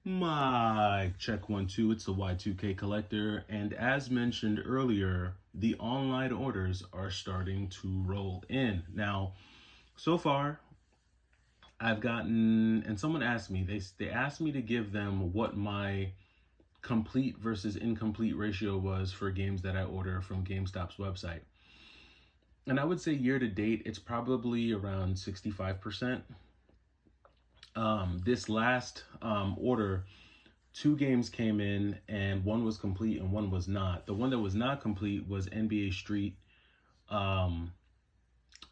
Mic check 1 2. It's the Y2K collector, and as mentioned earlier, the online orders are starting to roll in. Now, so far, I've gotten, and someone asked me, they asked me to give them what my complete versus incomplete ratio was for games that I order from GameStop's website. And I would say year to date, it's probably around 65%. This last order, two games came in and one was complete and one was not. The one that was not complete was NBA Street. Um,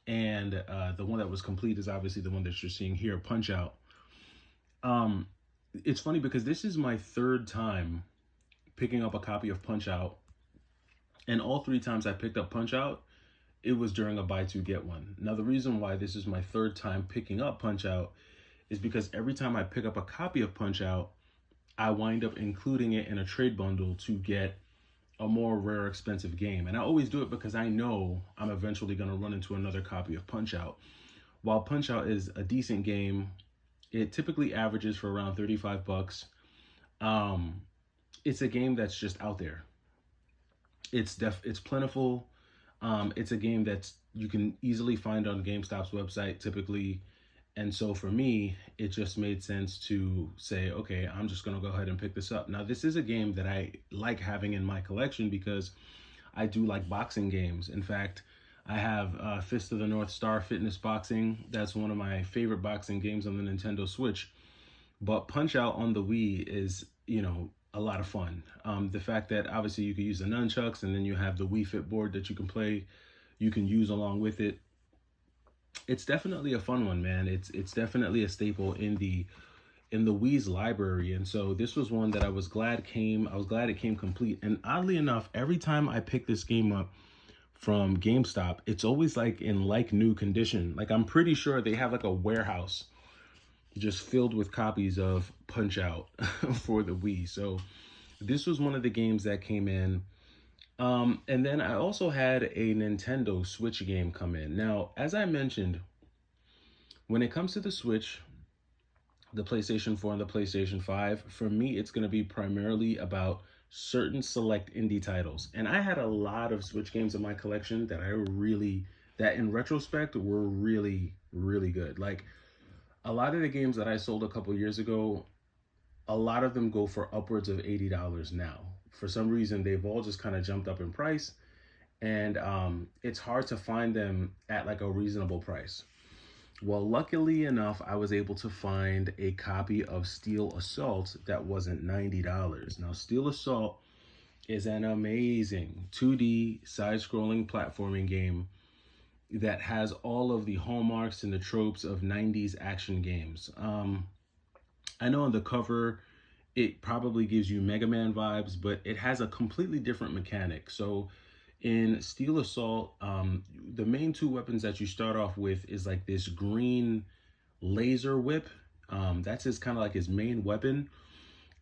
and the one that was complete is obviously the one that you're seeing here, Punch Out. Um, it's funny because this is my third time picking up a copy of Punch Out. And all three times I picked up Punch Out, it was during a buy two get one. Now, the reason why this is my third time picking up Punch Out is because every time I pick up a copy of Punch Out, I wind up including it in a trade bundle to get a more rare, expensive game. And I always do it because I know I'm eventually going to run into another copy of Punch Out. While Punch Out is a decent game, it typically averages for around 35 bucks. It's a game that's just out there. It's plentiful. It's a game that you can easily find on GameStop's website typically. And so for me, it just made sense to say, okay, I'm just going to go ahead and pick this up. Now, this is a game that I like having in my collection because I do like boxing games. In fact, I have Fist of the North Star Fitness Boxing. That's one of my favorite boxing games on the Nintendo Switch. But Punch Out on the Wii is, a lot of fun. The fact that obviously you can use the nunchucks and then you have the Wii Fit board that you can use along with it. It's definitely a fun one, man. It's definitely a staple in the Wii's library. And so this was one that I was glad it came complete. And oddly enough, every time I pick this game up from GameStop, it's always like in like new condition. Like I'm pretty sure they have like a warehouse just filled with copies of Punch Out for the Wii. So this was one of the games that came in. And then I also had a Nintendo Switch game come in. Now, as I mentioned, when it comes to the Switch, the PlayStation 4 and the PlayStation 5, for me, it's going to be primarily about certain select indie titles. And I had a lot of Switch games in my collection that that in retrospect were really, really good. Like a lot of the games that I sold a couple years ago, a lot of them go for upwards of $80 now. For some reason, they've all just kind of jumped up in price, and it's hard to find them at like a reasonable price. Well, luckily enough, I was able to find a copy of Steel Assault that wasn't $90. Now, Steel Assault is an amazing 2D side-scrolling platforming game that has all of the hallmarks and the tropes of 90s action games. I know on the cover, it probably gives you Mega Man vibes, but it has a completely different mechanic. So in Steel Assault, the main two weapons that you start off with is like this green laser whip. That's kind of like his main weapon.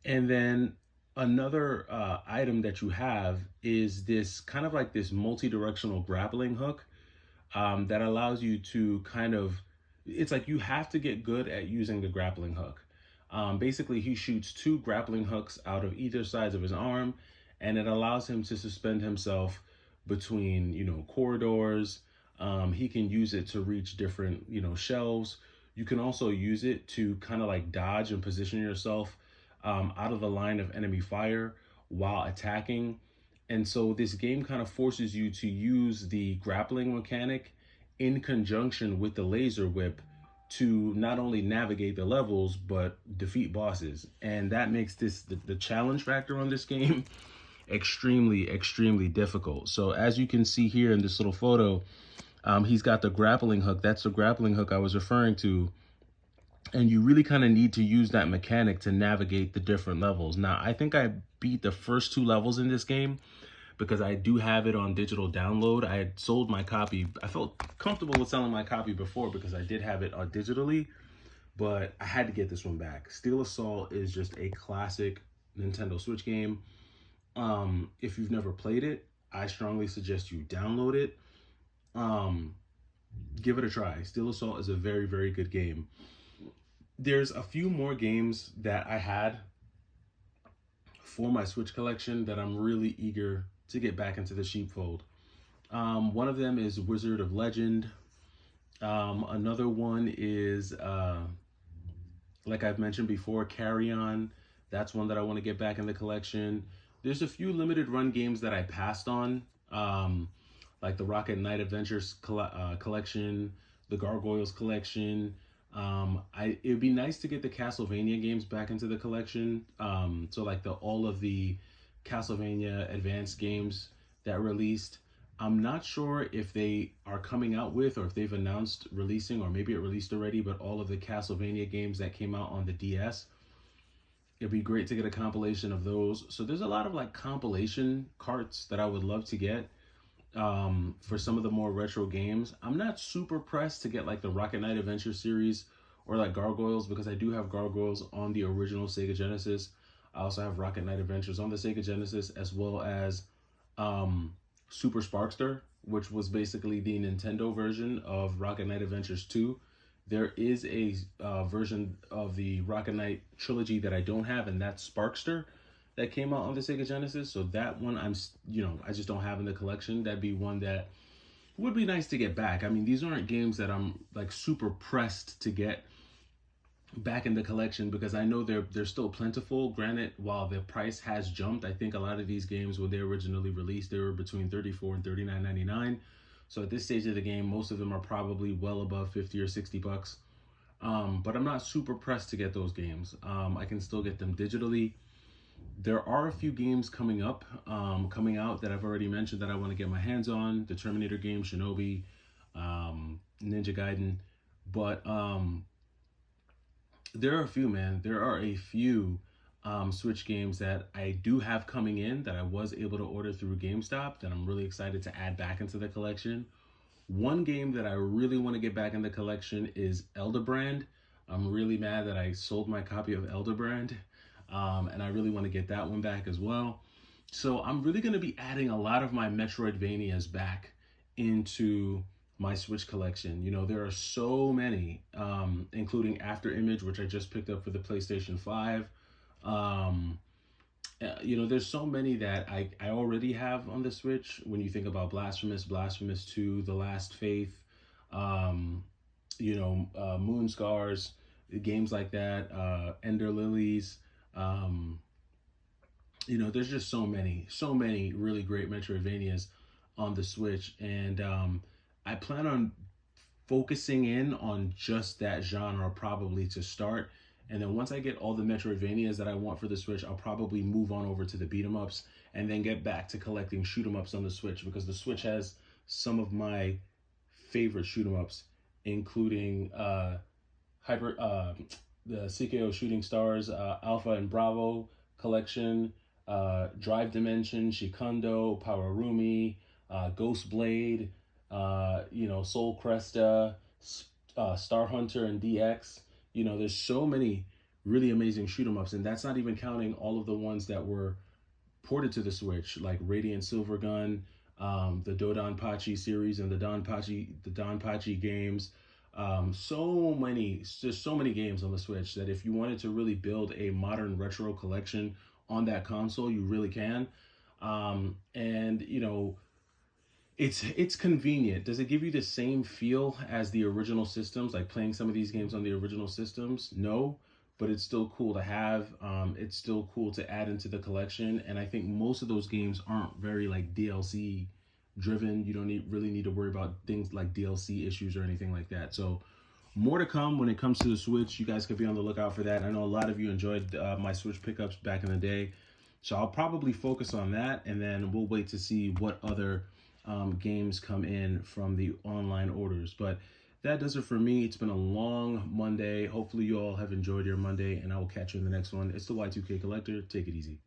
And then another item that you have is this kind of like this multi-directional grappling hook that allows you to it's like you have to get good at using the grappling hook. Basically, he shoots two grappling hooks out of either sides of his arm, and it allows him to suspend himself between, corridors. He can use it to reach different, shelves. You can also use it to kind of like dodge and position yourself out of the line of enemy fire while attacking. And so this game kind of forces you to use the grappling mechanic in conjunction with the laser whip to not only navigate the levels, but defeat bosses. And that makes the challenge factor on this game extremely, extremely difficult. So as you can see here in this little photo, he's got the grappling hook. That's the grappling hook I was referring to. And you really kind of need to use that mechanic to navigate the different levels. Now, I think I beat the first two levels in this game because I do have it on digital download. I had sold my copy. I felt comfortable with selling my copy before because I did have it digitally, but I had to get this one back. Steel Assault is just a classic Nintendo Switch game. If you've never played it, I strongly suggest you download it. Give it a try. Steel Assault is a very, very good game. There's a few more games that I had for my Switch collection that I'm really eager to get back into the sheepfold. One of them is Wizard of Legend. Another one is, like I've mentioned before, Carry On. That's one that I want to get back in the collection. There's a few limited run games that I passed on, like the Rocket Knight Adventures collection, the Gargoyles collection. It'd be nice to get the Castlevania games back into the collection. So like all of the Castlevania advanced games that released. I'm not sure if they are coming out with, or if they've announced releasing, or maybe it released already, but all of the Castlevania games that came out on the DS. It'd be great to get a compilation of those. So there's a lot of like compilation carts that I would love to get for some of the more retro games. I'm not super pressed to get like the Rocket Knight Adventure series or like Gargoyles, because I do have Gargoyles on the original Sega Genesis. I also have Rocket Knight Adventures on the Sega Genesis, as well as Super Sparkster, which was basically the Nintendo version of Rocket Knight Adventures 2. There is a version of the Rocket Knight trilogy that I don't have, and that's Sparkster, that came out on the Sega Genesis. So that one I just don't have in the collection. That'd be one that would be nice to get back. I mean, these aren't games that I'm like super pressed to get back in the collection, because I know they're still plentiful. Granted, while the price has jumped, I think a lot of these games, when they originally released, they were between $34 and $39.99. So at this stage of the game, most of them are probably well above 50 or 60 bucks. But I'm not super pressed to get those games. I can still get them digitally. There are a few games coming out that I've already mentioned that I want to get my hands on. The Terminator game, Shinobi, Ninja Gaiden. But there are a few, man. There are a few Switch games that I do have coming in that I was able to order through GameStop that I'm really excited to add back into the collection. One game that I really want to get back in the collection is Elderbrand. I'm really mad that I sold my copy of Elderbrand, and I really want to get that one back as well. So I'm really going to be adding a lot of my Metroidvanias back into my Switch collection. You know, there are so many, including After Image, which I just picked up for the PlayStation 5. You know, there's so many that I already have on the Switch. When you think about Blasphemous 2, The Last Faith, Moon Scars, games like that, Ender Lilies. There's just so many really great Metroidvanias on the Switch. And I plan on focusing in on just that genre probably to start. And then once I get all the Metroidvanias that I want for the Switch, I'll probably move on over to the beat 'em ups and then get back to collecting shoot 'em ups on the Switch, because the Switch has some of my favorite shoot 'em ups, including the CKO Shooting Stars Alpha and Bravo collection, Drive Dimension, Shikondo, Power Rumi, Ghost Blade, Soul Cresta, Star Hunter, and DX. There's so many really amazing shoot 'em ups, and that's not even counting all of the ones that were ported to the Switch, like Radiant Silvergun, the Dodonpachi series, and the Donpachi games. There's so many games on the Switch that if you wanted to really build a modern retro collection on that console, you really can. It's convenient. Does it give you the same feel as the original systems, like playing some of these games on the original systems? No, but it's still cool to have. It's still cool to add into the collection. And I think most of those games aren't very like DLC driven. You don't really need to worry about things like DLC issues or anything like that. So more to come when it comes to the Switch. You guys could be on the lookout for that. I know a lot of you enjoyed my Switch pickups back in the day. So I'll probably focus on that, and then we'll wait to see what other games come in from the online orders. But that does it for me. It's been a long Monday. Hopefully you all have enjoyed your Monday, and I will catch you in the next one. It's the Y2K Collector. Take it easy.